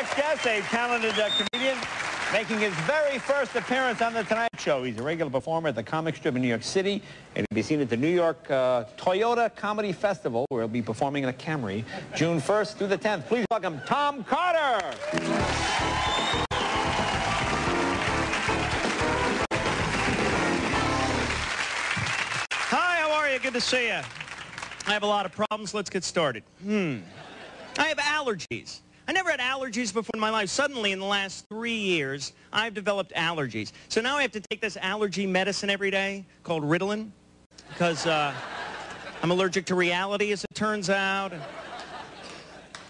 next guest, a talented comedian, making his very first appearance on The Tonight Show. He's a regular performer at the comic strip in New York City, and he'll be seen at the New York Toyota Comedy Festival, where he'll be performing in a Camry, June 1st through the 10th. Please welcome Tom Cotter. Hi, how are you? Good to see you. I have a lot of problems. Let's get started. I have allergies. I never had allergies before in my life. Suddenly, in the last 3 years, I've developed allergies. So now I have to take this allergy medicine every day called Ritalin because I'm allergic to reality, as it turns out.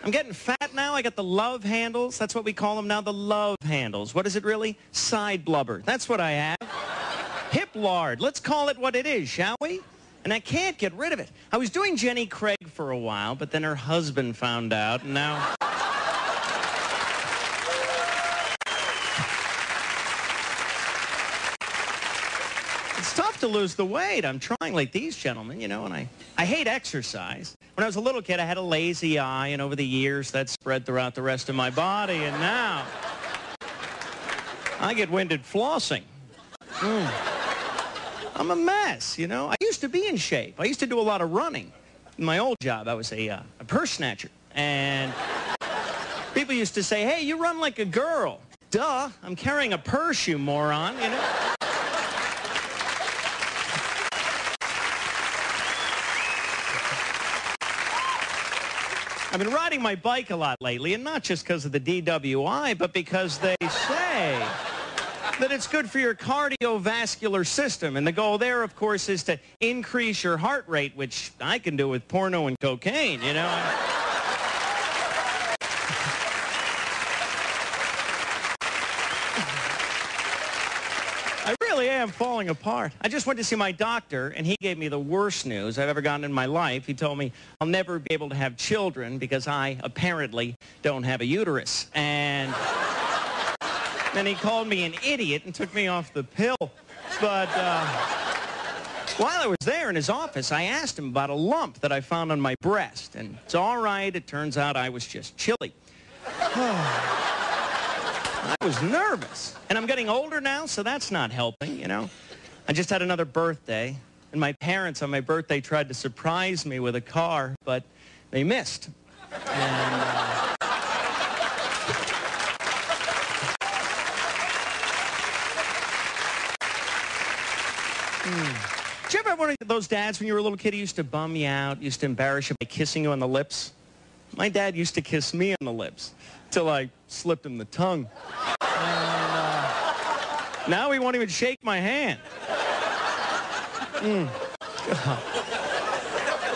I'm getting fat now. I got the love handles. That's what we call them now, the love handles. What is it really? Side blubber. That's what I have. Hip lard. Let's call it what it is, shall we? And I can't get rid of it. I was doing Jenny Craig for a while, but then her husband found out, and now... It's tough to lose the weight. I'm trying like these gentlemen, you know, and I hate exercise. When I was a little kid, I had a lazy eye, and over the years, that spread throughout the rest of my body, and now I get winded flossing. I'm a mess, you know. I used to be in shape. I used to do a lot of running. In my old job, I was a purse snatcher. And people used to say, hey, you run like a girl. Duh, I'm carrying a purse, you moron, you know. I've been riding my bike a lot lately, and not just because of the DWI, but because they say that it's good for your cardiovascular system. And the goal there, of course, is to increase your heart rate, which I can do with porno and cocaine, you know. I really am falling apart. I just went to see my doctor, and he gave me the worst news I've ever gotten in my life. He told me I'll never be able to have children because I apparently don't have a uterus. And then he called me an idiot and took me off the pill. But while I was there in his office, I asked him about a lump that I found on my breast. And it's all right. It turns out I was just chilly. I was nervous. And I'm getting older now, so that's not helping, you know. I just had another birthday, and my parents on my birthday tried to surprise me with a car, but they missed. And... Did you ever have one of those dads when you were a little kid who used to bum you out, used to embarrass you by kissing you on the lips? My dad used to kiss me on the lips till I slipped him the tongue. And now he won't even shake my hand. I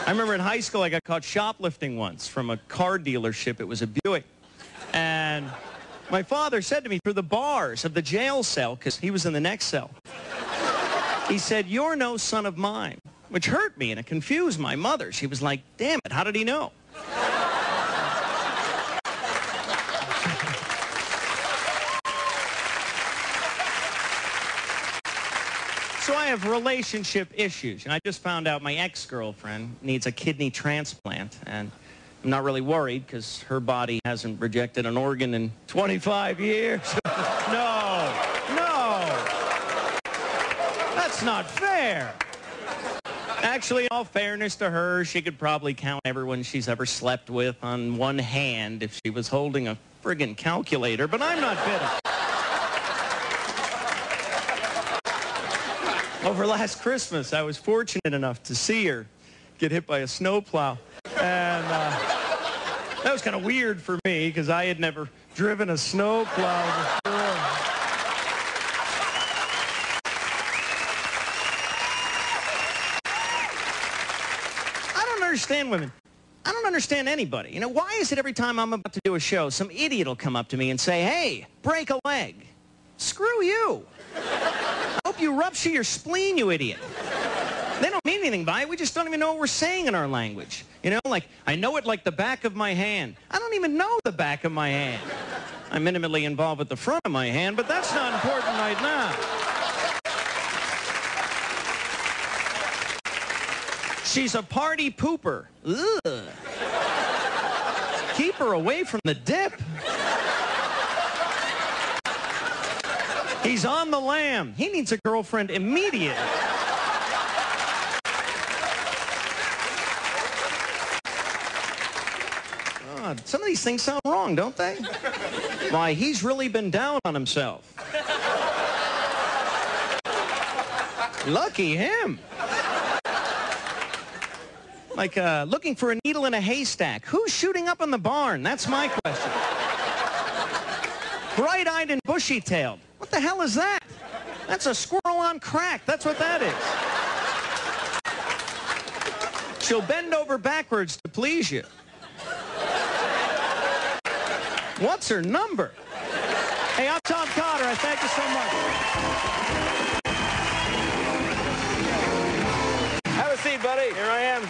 remember in high school I got caught shoplifting once from a car dealership. It was a Buick. And my father said to me through the bars of the jail cell, because he was in the next cell, he said, "You're no son of mine," which hurt me, and it confused my mother. She was like, damn it, how did he know? So I have relationship issues, and I just found out my ex-girlfriend needs a kidney transplant, and I'm not really worried because her body hasn't rejected an organ in 25 years. No. That's not fair. Actually, in all fairness to her, she could probably count everyone she's ever slept with on one hand if she was holding a friggin' calculator, but I'm not bitter. Over last Christmas, I was fortunate enough to see her get hit by a snowplow. And that was kind of weird for me because I had never driven a snowplow before. I don't understand women. I don't understand anybody. You know, why is it every time I'm about to do a show, some idiot will come up to me and say, hey, break a leg. Screw you. I hope you rupture your spleen, you idiot. They don't mean anything by it. We just don't even know what we're saying in our language. You know, like, I know it like the back of my hand. I don't even know the back of my hand. I'm intimately involved with the front of my hand, but that's not important right now. She's a party pooper. Ugh. Keep her away from the dip. He's on the lam. He needs a girlfriend immediately. God, some of these things sound wrong, don't they? Why, he's really been down on himself. Lucky him. Like looking for a needle in a haystack. Who's shooting up in the barn? That's my question. Bright-eyed and bushy-tailed. What the hell is that? That's a squirrel on crack. That's what that is. She'll bend over backwards to please you. What's her number? Hey, I'm Tom Cotter. I thank you so much. Have a seat, buddy. Here I am.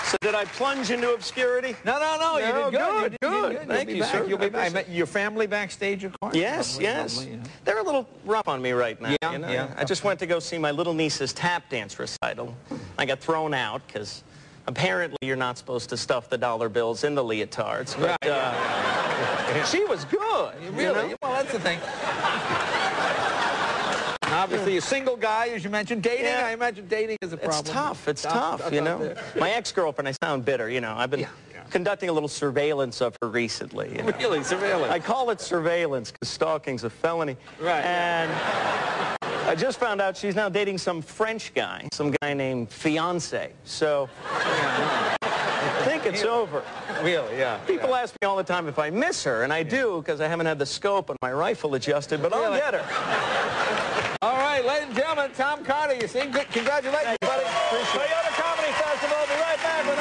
So did I plunge into obscurity? No, you did good. Good. Thank you, sir. You'll be back. I met your family backstage, of course. Yes, yes. Lovely, yeah. They're a little rough on me right now. Yeah, you know? yeah. I just went to go see my little niece's tap dance recital. I got thrown out because apparently you're not supposed to stuff the dollar bills in the leotards. But she was good. Really? You know? Well, that's the thing. Obviously, a single guy, as you mentioned. Dating, Yeah. I imagine dating is a problem. It's tough. It's tough, you know. My ex-girlfriend, I sound bitter, you know. I've been conducting a little surveillance of her recently. You know? Really? Surveillance? I call it surveillance because stalking's a felony. Right. And I just found out she's now dating some French guy, some guy named Fiancé. So I think it's over. Really, yeah. People ask me all the time if I miss her, and I do because I haven't had the scope on my rifle adjusted, but I'll get her. All right, ladies and gentlemen, Tom Cotter, you see? Congratulations, buddy. Toyota Comedy Festival. We'll be right back with